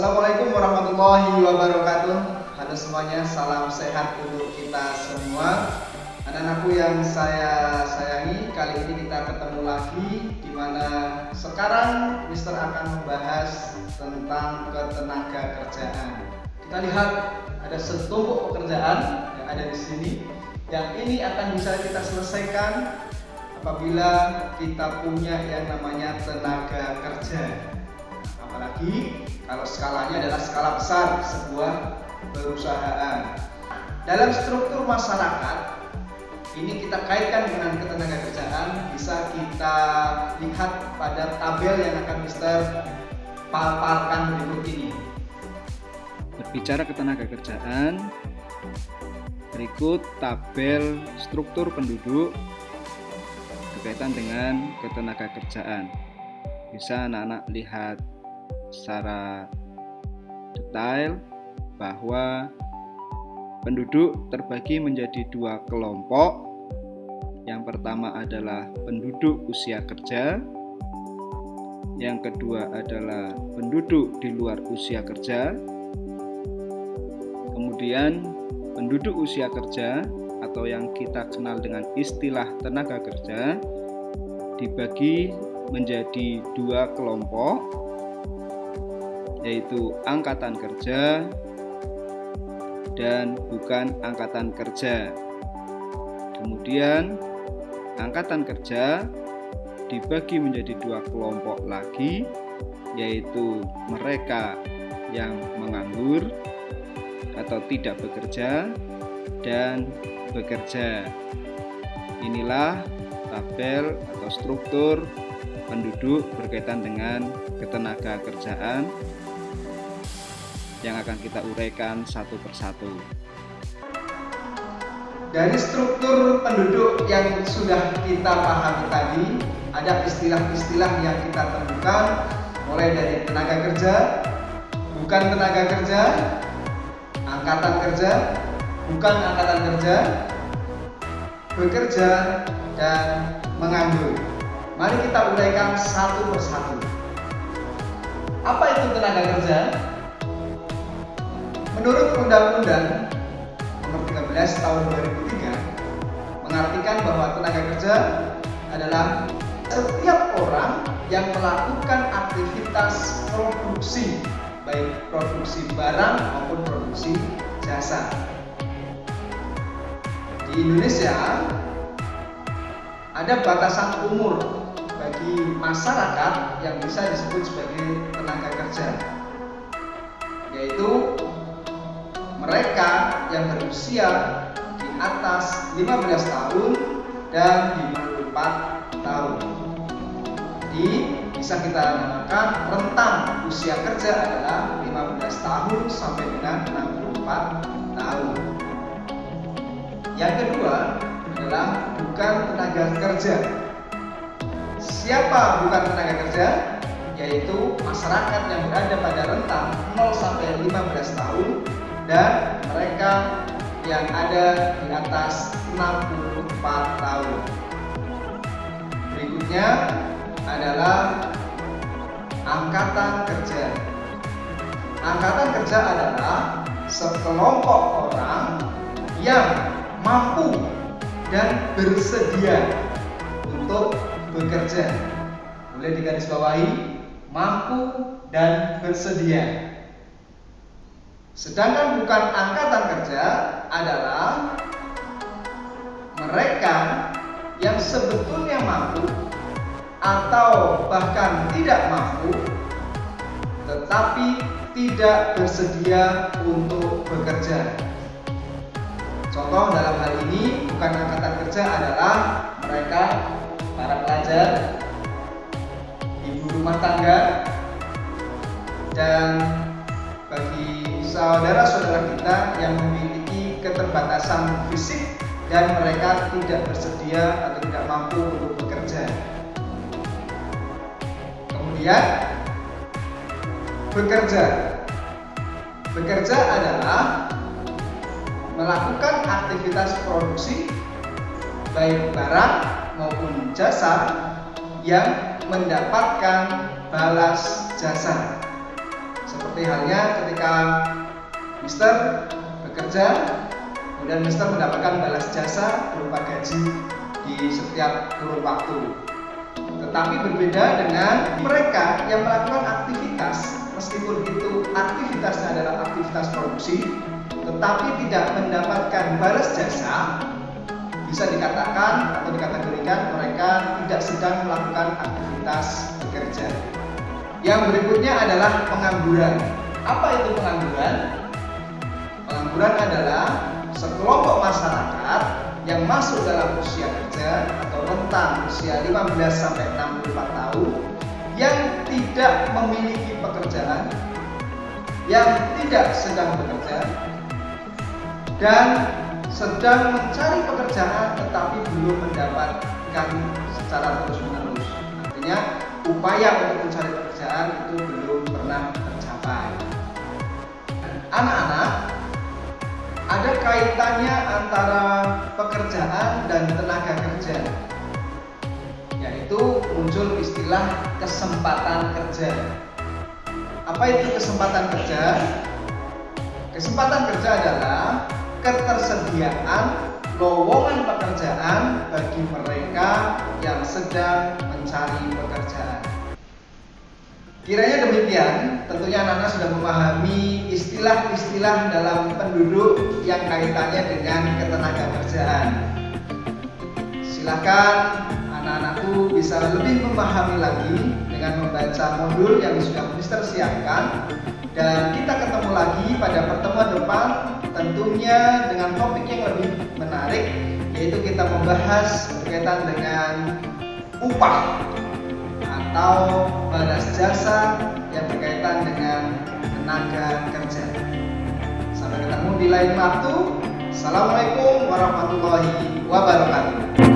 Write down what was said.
Assalamualaikum warahmatullahi wabarakatuh. Halo semuanya, salam sehat untuk kita semua. Anak-anakku yang saya sayangi, kali ini kita ketemu lagi di mana sekarang Mister akan membahas tentang ketenaga kerjaan. Kita lihat ada setumpuk pekerjaan yang ada di sini, yang ini akan bisa kita selesaikan apabila kita punya yang namanya tenaga kerja. Apalagi kalau skalanya adalah skala besar sebuah perusahaan. Dalam struktur masyarakat, ini kita kaitkan dengan ketenaga kerjaan, bisa kita lihat pada tabel yang akan Mister paparkan berikut ini. Berbicara ketenaga kerjaan, berikut tabel struktur penduduk berkaitan dengan ketenaga kerjaan. Bisa anak-anak lihat secara detail bahwa penduduk terbagi menjadi dua kelompok. Yang pertama adalah penduduk usia kerja, yang kedua adalah penduduk di luar usia kerja. Kemudian penduduk usia kerja atau yang kita kenal dengan istilah tenaga kerja dibagi menjadi dua kelompok, yaitu angkatan kerja dan bukan angkatan kerja. Kemudian angkatan kerja dibagi menjadi dua kelompok lagi, yaitu mereka yang menganggur atau tidak bekerja dan bekerja. Inilah tabel atau struktur penduduk berkaitan dengan ketenaga kerjaan yang akan kita uraikan satu persatu. Dari struktur penduduk yang sudah kita pahami tadi, ada istilah-istilah yang kita temukan, mulai dari tenaga kerja, bukan tenaga kerja, angkatan kerja, bukan angkatan kerja, bekerja, dan menganggur. Mari kita uraikan satu persatu. Apa itu tenaga kerja? Menurut Undang-Undang Nomor 13 Tahun 2003 mengartikan bahwa tenaga kerja adalah setiap orang yang melakukan aktivitas produksi, baik produksi barang maupun produksi jasa. Di Indonesia ada batasan umur bagi masyarakat yang bisa disebut sebagai tenaga kerja, yaitu mereka yang berusia di atas 15 tahun dan 54 tahun. Jadi bisa kita namakan rentang usia kerja adalah 15 tahun sampai dengan 64 tahun. Yang kedua adalah bukan tenaga kerja. Siapa bukan tenaga kerja? Yaitu masyarakat yang berada pada rentang 0 sampai 15 tahun dan mereka yang ada di atas 64 tahun. Berikutnya adalah angkatan kerja. Angkatan kerja adalah sekelompok orang yang mampu dan bersedia untuk bekerja. Boleh digarisbawahi, mampu dan bersedia. Sedangkan bukan angkatan kerja adalah mereka yang sebetulnya mampu atau bahkan tidak mampu, tetapi tidak bersedia untuk bekerja. Contoh dalam hal ini bukan angkatan kerja adalah mereka para pelajar, ibu rumah tangga, dan bagi saudara-saudara kita yang memiliki keterbatasan fisik dan mereka tidak bersedia atau tidak mampu untuk bekerja. Kemudian bekerja. Bekerja adalah melakukan aktivitas produksi baik barang maupun jasa yang mendapatkan balas jasa. Seperti halnya ketika Mister bekerja, kemudian Mister mendapatkan balas jasa berupa gaji di setiap kurun waktu. Tetapi berbeda dengan mereka yang melakukan aktivitas, meskipun itu aktivitasnya adalah aktivitas produksi, tetapi tidak mendapatkan balas jasa, bisa dikatakan atau dikategorikan mereka tidak sedang melakukan aktivitas bekerja. Yang berikutnya adalah pengangguran. Apa itu pengangguran? Pengangguran adalah sekelompok masyarakat yang masuk dalam usia kerja atau rentang usia 15 sampai 64 tahun yang tidak memiliki pekerjaan, yang tidak sedang bekerja, dan sedang mencari pekerjaan tetapi belum mendapatkan secara terus-menerus. Artinya upaya untuk mencari pekerjaan itu belum pernah tercapai. Anak-anak, ada kaitannya antara pekerjaan dan tenaga kerja, yaitu muncul istilah kesempatan kerja. Apa itu kesempatan kerja? Kesempatan kerja adalah ketersediaan lowongan pekerjaan bagi mereka yang sedang mencari pekerjaan. Kiranya demikian, tentunya anak-anak sudah memahami istilah-istilah dalam penduduk yang kaitannya dengan ketenaga kerjaan. Silakan anak-anakku bisa lebih memahami lagi dengan membaca modul yang sudah Mister siapkan, dan kita ketemu lagi pada pertemuan depan tentunya dengan topik yang lebih menarik, yaitu kita membahas berkaitan dengan upah atau balas jasa yang berkaitan dengan tenaga kerja. Sampai ketemu di lain waktu. Assalamualaikum warahmatullahi wabarakatuh.